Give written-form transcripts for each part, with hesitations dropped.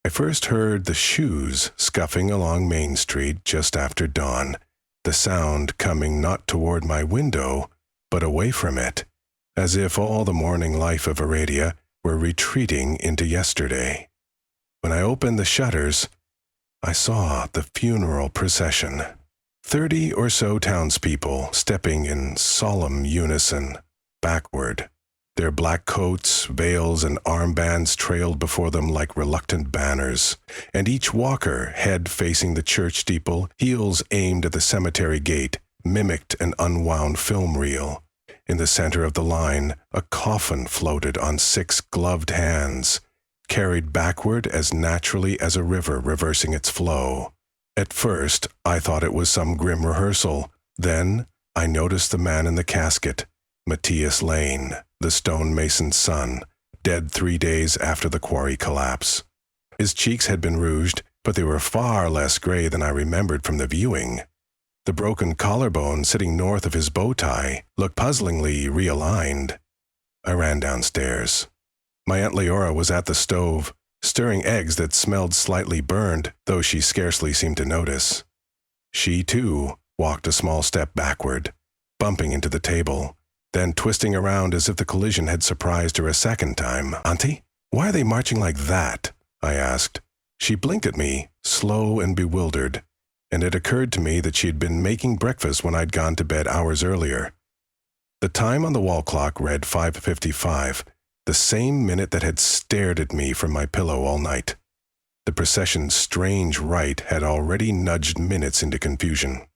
I first heard the shoes scuffing along Main Street just after dawn, the sound coming not toward my window, but away from it, as if all the morning life of Aradia were retreating into yesterday. When I opened the shutters, I saw the funeral procession. 30 or so townspeople stepping in solemn unison, backward. Their black coats, veils, and armbands trailed before them like reluctant banners, and each walker, head facing the church steeple, heels aimed at the cemetery gate, mimicked an unwound film reel. In the center of the line, a coffin floated on 6 gloved hands, carried backward as naturally as a river reversing its flow. At first, I thought it was some grim rehearsal. Then, I noticed the man in the casket, Matthias Lane, the stonemason's son, dead 3 days after the quarry collapse. His cheeks had been rouged, but they were far less gray than I remembered from the viewing. The broken collarbone sitting north of his bow tie looked puzzlingly realigned. I ran downstairs. My Aunt Leora was at the stove, stirring eggs that smelled slightly burned, though she scarcely seemed to notice. She, too, walked a small step backward, bumping into the table, then twisting around as if the collision had surprised her a second time. "Auntie, why are they marching like that?" I asked. She blinked at me, slow and bewildered, and it occurred to me that she had been making breakfast when I'd gone to bed hours earlier. The time on the wall clock read 5:55, the same minute that had stared at me from my pillow all night. The procession's strange rite had already nudged minutes into confusion.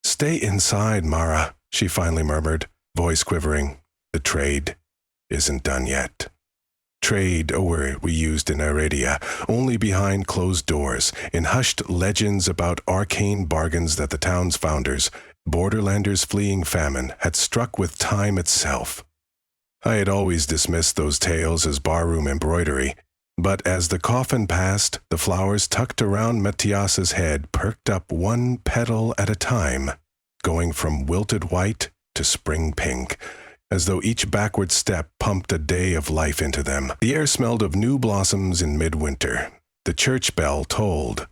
"Stay inside, Mara," she finally murmured, voice quivering. "The trade isn't done yet." Trade, a word we used in Aradia, only behind closed doors, in hushed legends about arcane bargains that the town's founders, borderlanders fleeing famine, had struck with time itself. I had always dismissed those tales as barroom embroidery, but as the coffin passed, the flowers tucked around Matthias's head perked up one petal at a time, going from wilted white to spring pink, as though each backward step pumped a day of life into them. The air smelled of new blossoms in midwinter. The church bell tolled.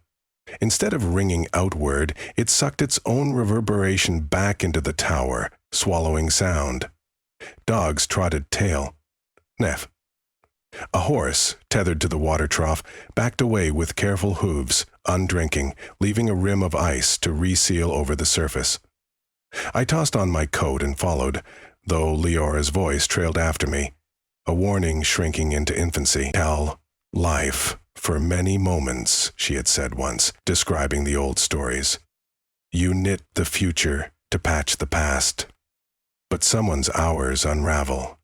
Instead of ringing outward, it sucked its own reverberation back into the tower, swallowing sound. Dogs trotted tail. Neff. A horse, tethered to the water trough, backed away with careful hooves, undrinking, leaving a rim of ice to reseal over the surface. I tossed on my coat and followed, though Leora's voice trailed after me, a warning shrinking into infancy. "Tell life for many moments," she had said once, describing the old stories. "You knit the future to patch the past, but someone's hours unravel."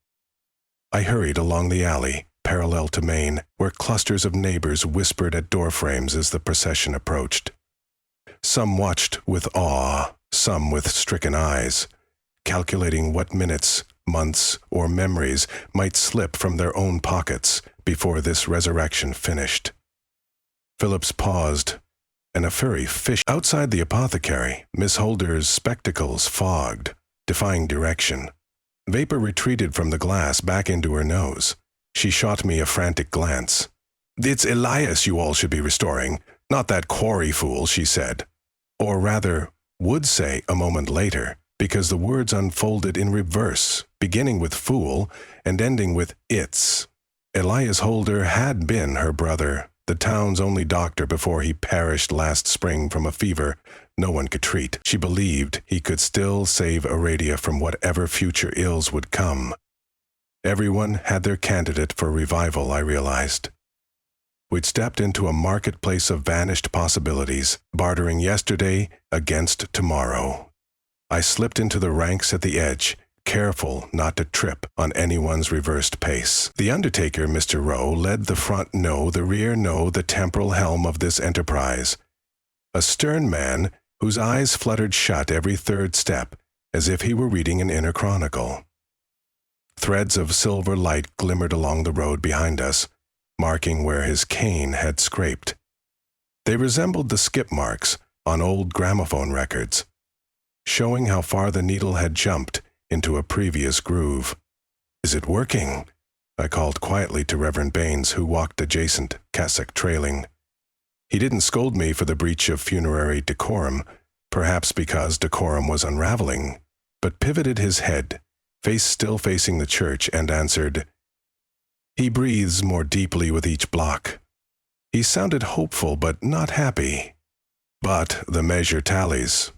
I hurried along the alley, parallel to Main, where clusters of neighbors whispered at doorframes as the procession approached. Some watched with awe, some with stricken eyes, calculating what minutes, months, or memories might slip from their own pockets before this resurrection finished. Phillips paused, and a furry fish outside the apothecary. Miss Holder's spectacles fogged, defying direction. Vapor retreated from the glass back into her nose. She shot me a frantic glance. "It's Elias you all should be restoring, not that quarry fool," she said. Or rather, would say a moment later, because the words unfolded in reverse, beginning with fool and ending with it's. Elias Holder had been her brother, the town's only doctor before he perished last spring from a fever no one could treat. She believed he could still save Aradia from whatever future ills would come. Everyone had their candidate for revival, I realized. We'd stepped into a marketplace of vanished possibilities, bartering yesterday against tomorrow. I slipped into the ranks at the edge, careful not to trip on anyone's reversed pace. The undertaker, Mr. Rowe, led the front no, the rear no, the temporal helm of this enterprise. A stern man whose eyes fluttered shut every third step, as if he were reading an inner chronicle. Threads of silver light glimmered along the road behind us, marking where his cane had scraped. They resembled the skip marks on old gramophone records, showing how far the needle had jumped into a previous groove. "Is it working?" I called quietly to Reverend Baines, who walked adjacent, cassock trailing. He didn't scold me for the breach of funerary decorum, perhaps because decorum was unraveling, but pivoted his head, face still facing the church, and answered, "He breathes more deeply with each block." He sounded hopeful but not happy. "But the measure tallies.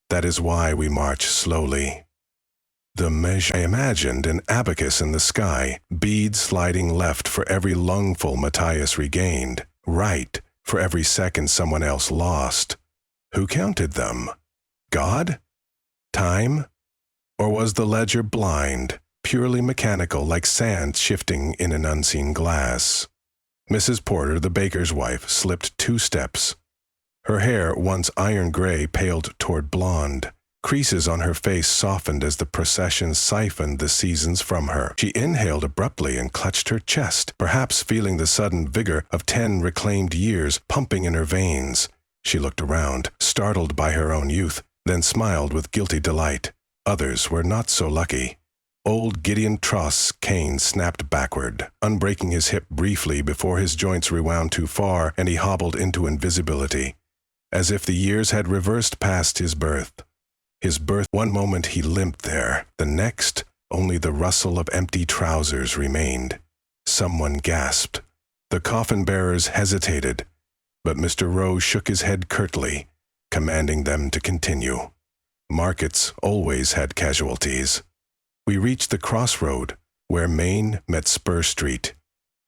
That is why we march slowly." The measure. I imagined an abacus in the sky, beads sliding left for every lungful Matthias regained, right for every second someone else lost. Who counted them? God? Time? Or was the ledger blind, purely mechanical, like sand shifting in an unseen glass? Mrs. Porter, the baker's wife, slipped 2 steps. Her hair, once iron gray, paled toward blonde. Creases on her face softened as the procession siphoned the seasons from her. She inhaled abruptly and clutched her chest, perhaps feeling the sudden vigor of 10 reclaimed years pumping in her veins. She looked around, startled by her own youth, then smiled with guilty delight. Others were not so lucky. Old Gideon Truss' cane snapped backward, unbreaking his hip briefly before his joints rewound too far and he hobbled into invisibility, as if the years had reversed past his birth. One moment he limped there, the next, only the rustle of empty trousers remained. Someone gasped. The coffin-bearers hesitated, but Mr. Rowe shook his head curtly, commanding them to continue. Markets always had casualties. We reached the crossroad, where Main met Spur Street,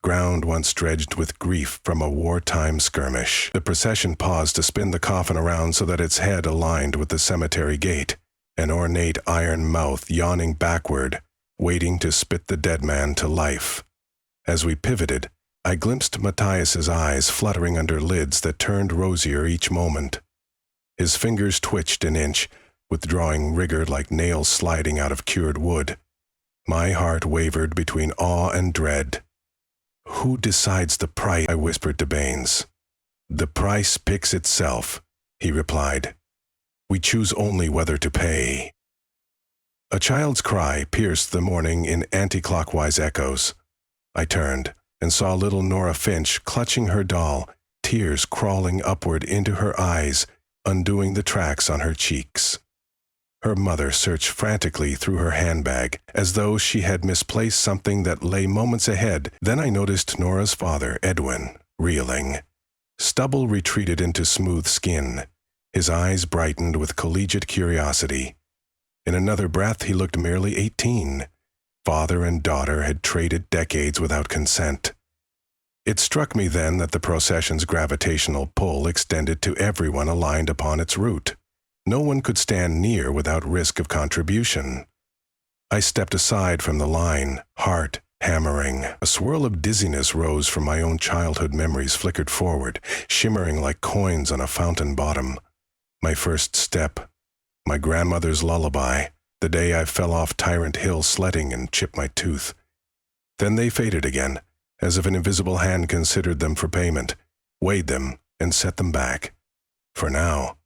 ground once dredged with grief from a wartime skirmish. The procession paused to spin the coffin around so that its head aligned with the cemetery gate, an ornate iron mouth yawning backward, waiting to spit the dead man to life. As we pivoted, I glimpsed Matthias's eyes fluttering under lids that turned rosier each moment. His fingers twitched an inch, withdrawing rigor like nails sliding out of cured wood. My heart wavered between awe and dread. "Who decides the price?" I whispered to Baines. "The price picks itself," he replied. "We choose only whether to pay." A child's cry pierced the morning in anti-clockwise echoes. I turned and saw little Nora Finch clutching her doll, tears crawling upward into her eyes, undoing the tracks on her cheeks. Her mother searched frantically through her handbag, as though she had misplaced something that lay moments ahead. Then I noticed Nora's father, Edwin, reeling. Stubble retreated into smooth skin. His eyes brightened with collegiate curiosity. In another breath, he looked merely 18. Father and daughter had traded decades without consent. It struck me then that the procession's gravitational pull extended to everyone aligned upon its route. No one could stand near without risk of contribution. I stepped aside from the line, heart hammering. A swirl of dizziness rose from my own childhood memories, flickered forward, shimmering like coins on a fountain bottom. My first step, my grandmother's lullaby, the day I fell off Tyrant Hill sledding and chipped my tooth. Then they faded again, as if an invisible hand considered them for payment, weighed them, and set them back. For now.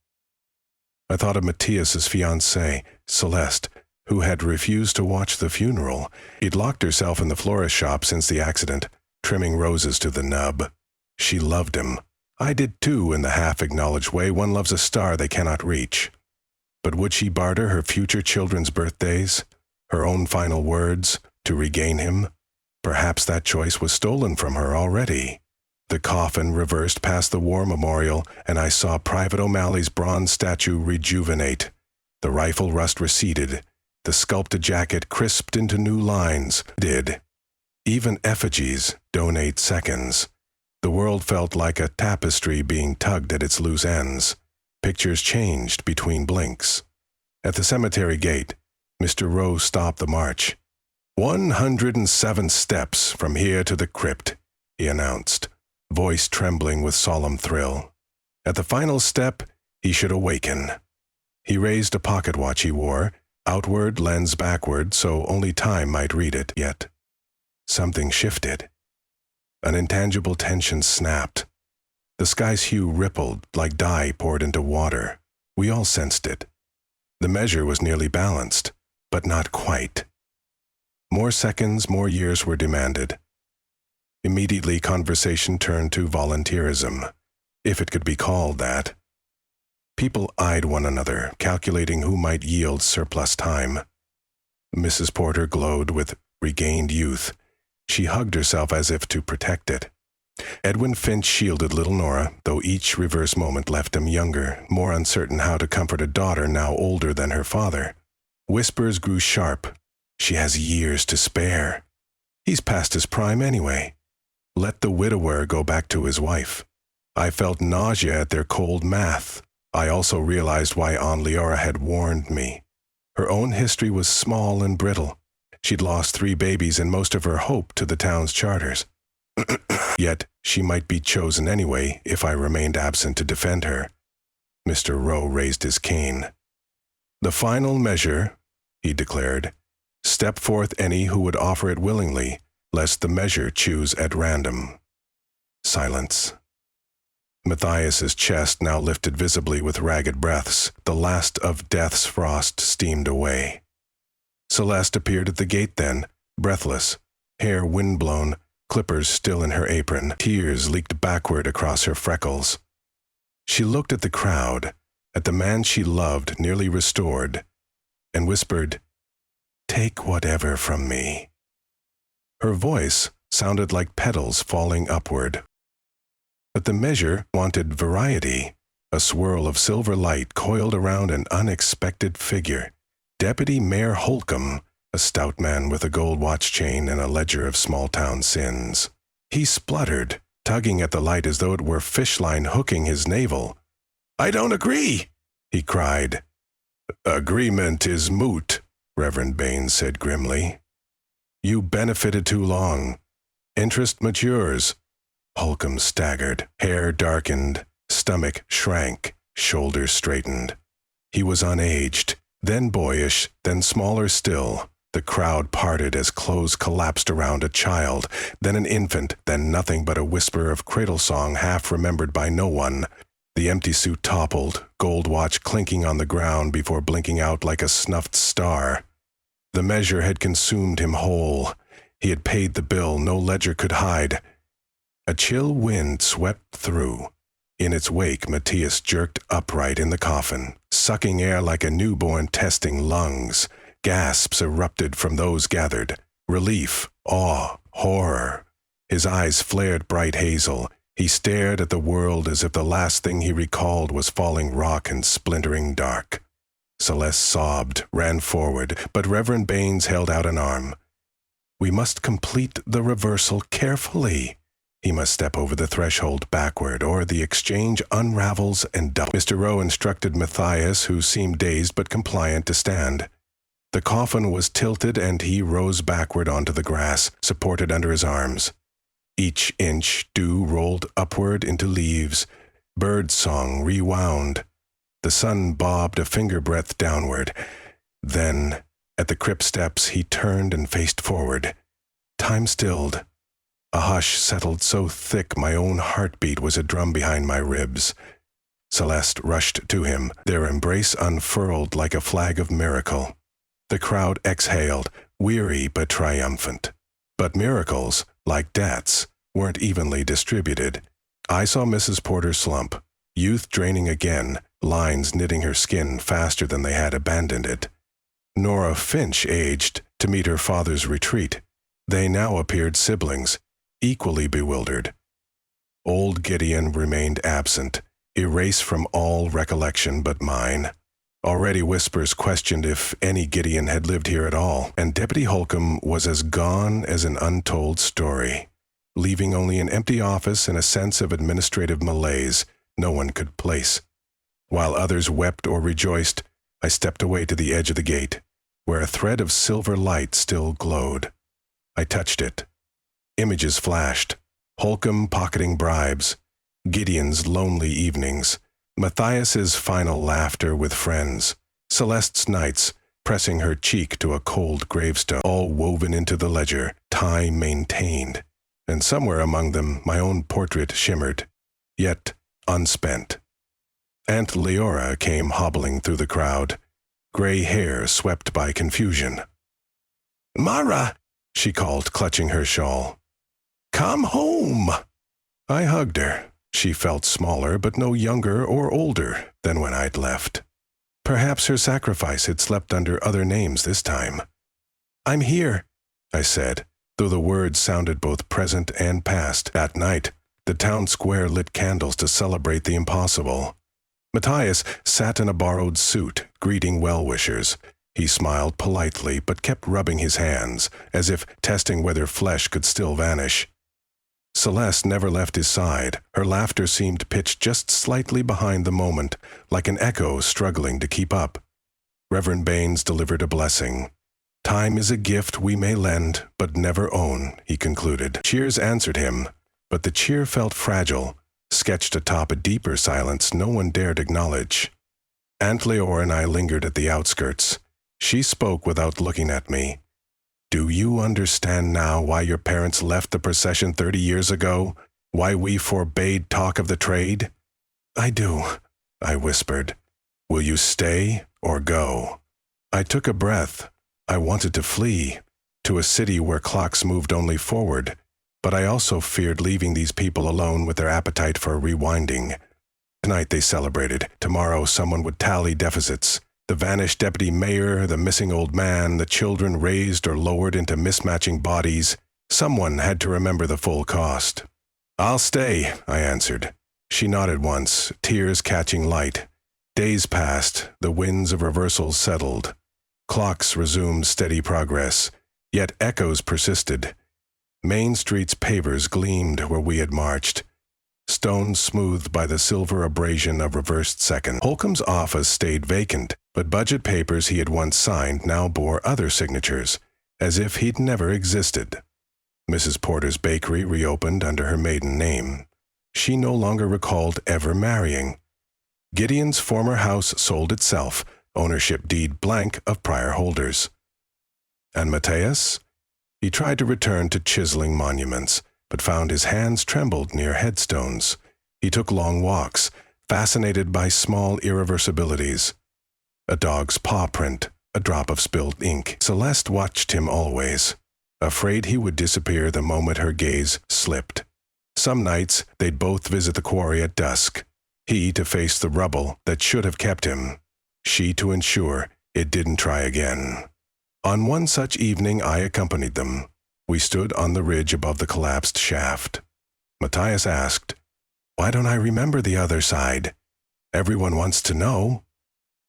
I thought of Matthias's fiancée, Celeste, who had refused to watch the funeral. She'd locked herself in the florist shop since the accident, trimming roses to the nub. She loved him. I did too, in the half-acknowledged way one loves a star they cannot reach. But would she barter her future children's birthdays, her own final words, to regain him? Perhaps that choice was stolen from her already. The coffin reversed past the war memorial, and I saw Private O'Malley's bronze statue rejuvenate. The rifle rust receded. The sculpted jacket crisped into new lines. Even effigies donate seconds. The world felt like a tapestry being tugged at its loose ends. Pictures changed between blinks. At the cemetery gate, Mr. Rowe stopped the march. 107 steps from here to the crypt, he announced, voice trembling with solemn thrill. At the final step, he should awaken. He raised a pocket watch he wore, outward, lens backward, so only time might read it. Yet, something shifted. An intangible tension snapped. The sky's hue rippled like dye poured into water. We all sensed it. The measure was nearly balanced, but not quite. More seconds, more years were demanded. Immediately, conversation turned to volunteerism, if it could be called that. People eyed one another, calculating who might yield surplus time. Mrs. Porter glowed with regained youth. She hugged herself as if to protect it. Edwin Finch shielded little Nora, though each reverse moment left him younger, more uncertain how to comfort a daughter now older than her father. Whispers grew sharp. She has years to spare. He's past his prime anyway. Let the widower go back to his wife. I felt nausea at their cold math. I also realized why Aunt Leora had warned me. Her own history was small and brittle. She'd lost 3 babies and most of her hope to the town's charters. Yet she might be chosen anyway if I remained absent to defend her. Mr. Rowe raised his cane. "The final measure," he declared. "Step forth any who would offer it willingly, lest the measure choose at random." Silence. Matthias's chest now lifted visibly with ragged breaths. The last of death's frost steamed away. Celeste appeared at the gate then, breathless, hair wind-blown, clippers still in her apron. Tears leaked backward across her freckles. She looked at the crowd, at the man she loved, nearly restored, and whispered, "Take whatever from me." Her voice sounded like petals falling upward. But the measure wanted variety. A swirl of silver light coiled around an unexpected figure. Deputy Mayor Holcomb, a stout man with a gold watch chain and a ledger of small-town sins. He spluttered, tugging at the light as though it were fishline hooking his navel. "I don't agree," he cried. "Agreement is moot," Reverend Baines said grimly. "You benefited too long. Interest matures." Holcomb staggered, hair darkened, stomach shrank, shoulders straightened. He was unaged, then boyish, then smaller still. The crowd parted as clothes collapsed around a child, then an infant, then nothing but a whisper of cradle song half remembered by no one. The empty suit toppled, gold watch clinking on the ground before blinking out like a snuffed star. The measure had consumed him whole. He had paid the bill no ledger could hide. A chill wind swept through. In its wake, Matthias jerked upright in the coffin, sucking air like a newborn testing lungs. Gasps erupted from those gathered. Relief, awe, horror. His eyes flared bright hazel. He stared at the world as if the last thing he recalled was falling rock and splintering dark. Celeste sobbed, ran forward, but Reverend Baines held out an arm. "We must complete the reversal carefully." He must step over the threshold backward, or the exchange unravels and doubles. Mr. Rowe instructed Matthias, who seemed dazed but compliant, to stand. The coffin was tilted, and he rose backward onto the grass, supported under his arms. Each inch dew rolled upward into leaves. Bird song rewound. The sun bobbed a finger-breadth downward. Then, at the crypt steps, he turned and faced forward. Time stilled. A hush settled so thick my own heartbeat was a drum behind my ribs. Celeste rushed to him, their embrace unfurled like a flag of miracle. The crowd exhaled, weary but triumphant. But miracles, like deaths, weren't evenly distributed. I saw Mrs. Porter slump, youth draining again, lines knitting her skin faster than they had abandoned it. Nora Finch aged to meet her father's retreat. They now appeared siblings, equally bewildered. Old Gideon remained absent, erased from all recollection but mine. Already whispers questioned if any Gideon had lived here at all, and Deputy Holcomb was as gone as an untold story, leaving only an empty office and a sense of administrative malaise no one could place. While others wept or rejoiced, I stepped away to the edge of the gate, where a thread of silver light still glowed. I touched it. Images flashed. Holcomb pocketing bribes. Gideon's lonely evenings. Matthias's final laughter with friends. Celeste's nights, pressing her cheek to a cold gravestone, all woven into the ledger, time maintained. And somewhere among them my own portrait shimmered, yet unspent. Aunt Leora came hobbling through the crowd, gray hair swept by confusion. "Mara!" she called, clutching her shawl. Come home! I hugged her. She felt smaller, but no younger or older than when I'd left. Perhaps her sacrifice had slept under other names this time. I'm here, I said, though the words sounded both present and past. That night, the town square lit candles to celebrate the impossible. Matthias sat in a borrowed suit, greeting well-wishers. He smiled politely, but kept rubbing his hands, as if testing whether flesh could still vanish. Celeste never left his side. Her laughter seemed pitched just slightly behind the moment, like an echo struggling to keep up. Reverend Baines delivered a blessing. Time is a gift we may lend, but never own, he concluded. Cheers answered him, but the cheer felt fragile, sketched atop a deeper silence no one dared acknowledge. Aunt Leora and I lingered at the outskirts. She spoke without looking at me. Do you understand now why your parents left the procession 30 years ago? Why we forbade talk of the trade? I do, I whispered. Will you stay or go? I took a breath. I wanted to flee, to a city where clocks moved only forward, but I also feared leaving these people alone with their appetite for rewinding. Tonight they celebrated. Tomorrow someone would tally deficits. The vanished deputy mayor, the missing old man, the children raised or lowered into mismatching bodies. Someone had to remember the full cost. I'll stay, I answered. She nodded once, tears catching light. Days passed, the winds of reversals settled. Clocks resumed steady progress, yet echoes persisted. Main Street's pavers gleamed where we had marched, stones smoothed by the silver abrasion of reversed seconds. Holcomb's office stayed vacant, but budget papers he had once signed now bore other signatures, as if he'd never existed. Mrs. Porter's bakery reopened under her maiden name. She no longer recalled ever marrying. Gideon's former house sold itself, ownership deed blank of prior holders. And Matthias? He tried to return to chiseling monuments, but found his hands trembled near headstones. He took long walks, fascinated by small irreversibilities. A dog's paw print, a drop of spilled ink. Celeste watched him always, afraid he would disappear the moment her gaze slipped. Some nights they'd both visit the quarry at dusk, he to face the rubble that should have kept him, she to ensure it didn't try again. On one such evening I accompanied them. We stood on the ridge above the collapsed shaft. Matthias asked, "Why don't I remember the other side? Everyone wants to know."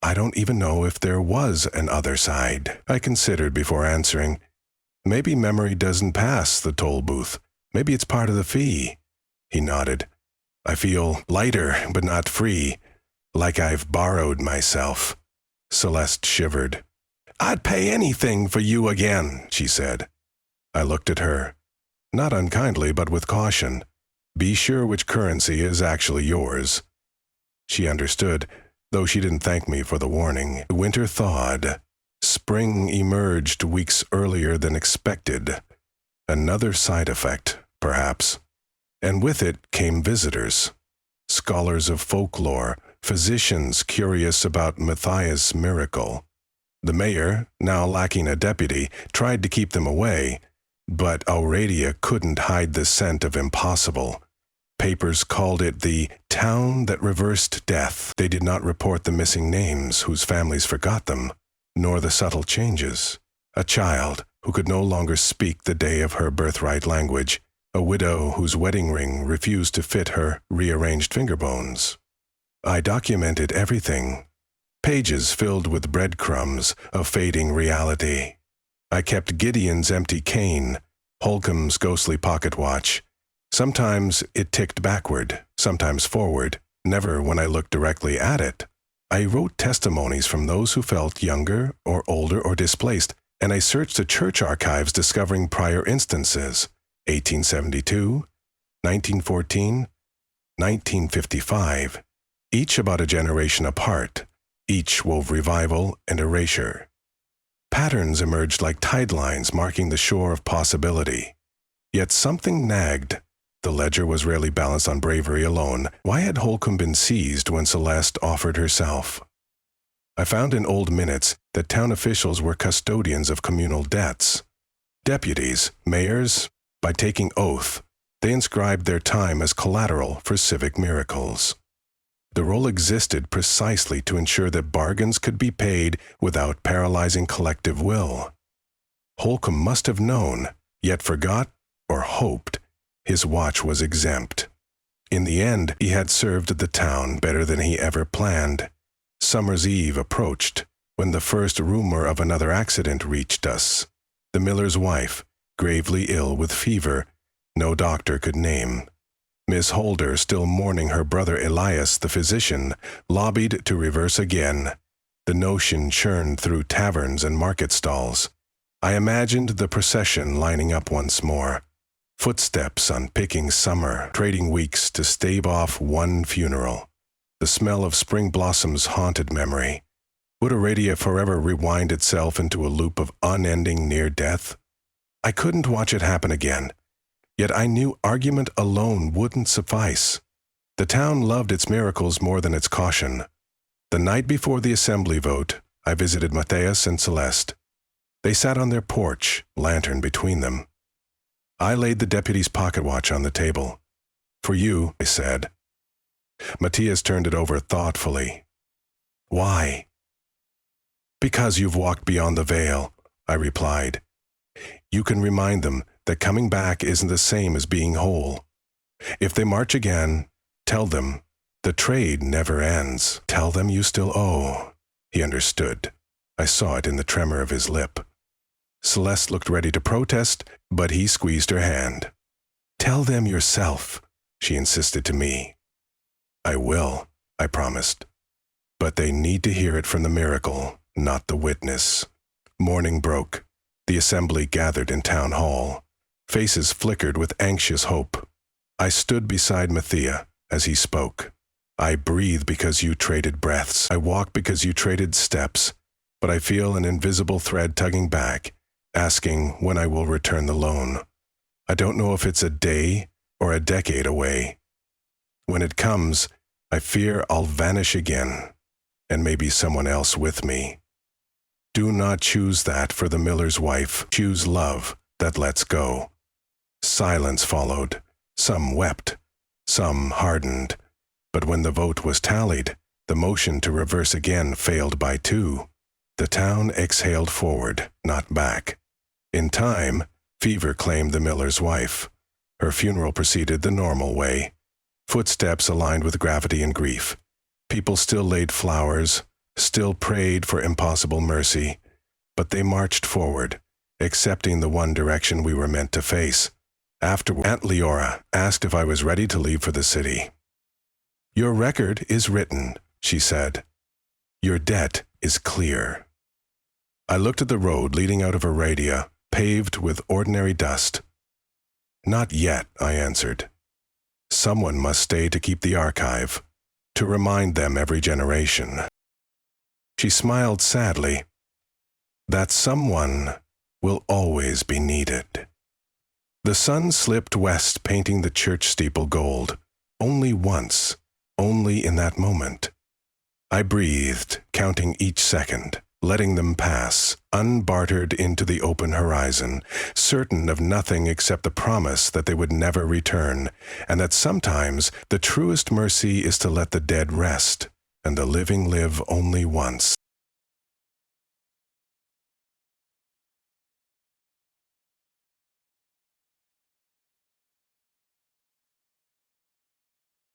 I don't even know if there was an other side. I considered before answering. Maybe memory doesn't pass the toll booth. Maybe it's part of the fee. He nodded. I feel lighter, but not free, like I've borrowed myself. Celeste shivered. I'd pay anything for you again, she said. I looked at her, not unkindly, but with caution. Be sure which currency is actually yours. She understood, though she didn't thank me for the warning. Winter thawed. Spring emerged weeks earlier than expected. Another side effect, perhaps. And with it came visitors. Scholars of folklore, physicians curious about Matthias' miracle. The mayor, now lacking a deputy, tried to keep them away, but Auradia couldn't hide the scent of impossible. Papers called it the town that reversed death. They did not report the missing names whose families forgot them, nor the subtle changes. A child who could no longer speak the day of her birthright language, a widow whose wedding ring refused to fit her rearranged finger bones. I documented everything. Pages filled with breadcrumbs of fading reality. I kept Gideon's empty cane, Holcomb's ghostly pocket watch. Sometimes it ticked backward, sometimes forward, never when I looked directly at it. I wrote testimonies from those who felt younger or older or displaced, and I searched the church archives discovering prior instances, 1872, 1914, 1955, each about a generation apart. Each wove revival and erasure. Patterns emerged like tide lines marking the shore of possibility. Yet something nagged. The ledger was rarely balanced on bravery alone. Why had Holcomb been seized when Celeste offered herself? I found in old minutes that town officials were custodians of communal debts. Deputies, mayors, by taking oath, They inscribed their time as collateral for civic miracles. The role existed precisely to ensure that bargains could be paid without paralyzing collective will. Holcomb must have known, yet forgot or hoped his watch was exempt. In the end, he had served the town better than he ever planned. Summer's Eve approached when the first rumor of another accident reached us. The miller's wife, gravely ill with fever, no doctor could name. Miss Holder, still mourning her brother Elias, the physician, lobbied to reverse again. The notion churned through taverns and market stalls. I imagined the procession lining up once more. Footsteps unpicking summer, trading weeks to stave off one funeral. The smell of spring blossoms haunted memory. Would Aradia forever rewind itself into a loop of unending near-death? I couldn't watch it happen again. Yet I knew argument alone wouldn't suffice. The town loved its miracles more than its caution. The night before the assembly vote, I visited Matthias and Celeste. They sat on their porch, lantern between them. I laid the deputy's pocket watch on the table. "For you," I said. Matthias turned it over thoughtfully. "Why?" "Because you've walked beyond the veil," I replied. "You can remind them that coming back isn't the same as being whole. If they march again, tell them the trade never ends. Tell them you still owe." He understood. I saw it in the tremor of his lip. Celeste looked ready to protest, but he squeezed her hand. "Tell them yourself," she insisted to me. "I will," I promised. "But they need to hear it from the miracle, not the witness." Morning broke. The assembly gathered in town hall. Faces flickered with anxious hope. I stood beside Matthias as he spoke. "I breathe because you traded breaths. I walk because you traded steps. But I feel an invisible thread tugging back, asking when I will return the loan. I don't know if it's a day or a decade away. When it comes, I fear I'll vanish again, and maybe someone else with me. Do not choose that for the miller's wife. Choose love that lets go." Silence followed. Some wept, some hardened. But when the vote was tallied, the motion to reverse again failed by 2. The town exhaled forward, not back. In time, fever claimed the miller's wife. Her funeral proceeded the normal way. Footsteps aligned with gravity and grief. People still laid flowers, still prayed for impossible mercy, but they marched forward, accepting the one direction we were meant to face. Afterward, Aunt Leora asked if I was ready to leave for the city. "Your record is written," she said. "Your debt is clear." I looked at the road leading out of Aradia, paved with ordinary dust. "Not yet," I answered. "Someone must stay to keep the archive, to remind them every generation." She smiled sadly. "That someone will always be needed." The sun slipped west, painting the church steeple gold. Only once, only in that moment. I breathed, counting each second, letting them pass, unbartered into the open horizon, certain of nothing except the promise that they would never return, and that sometimes the truest mercy is to let the dead rest, and the living live only once.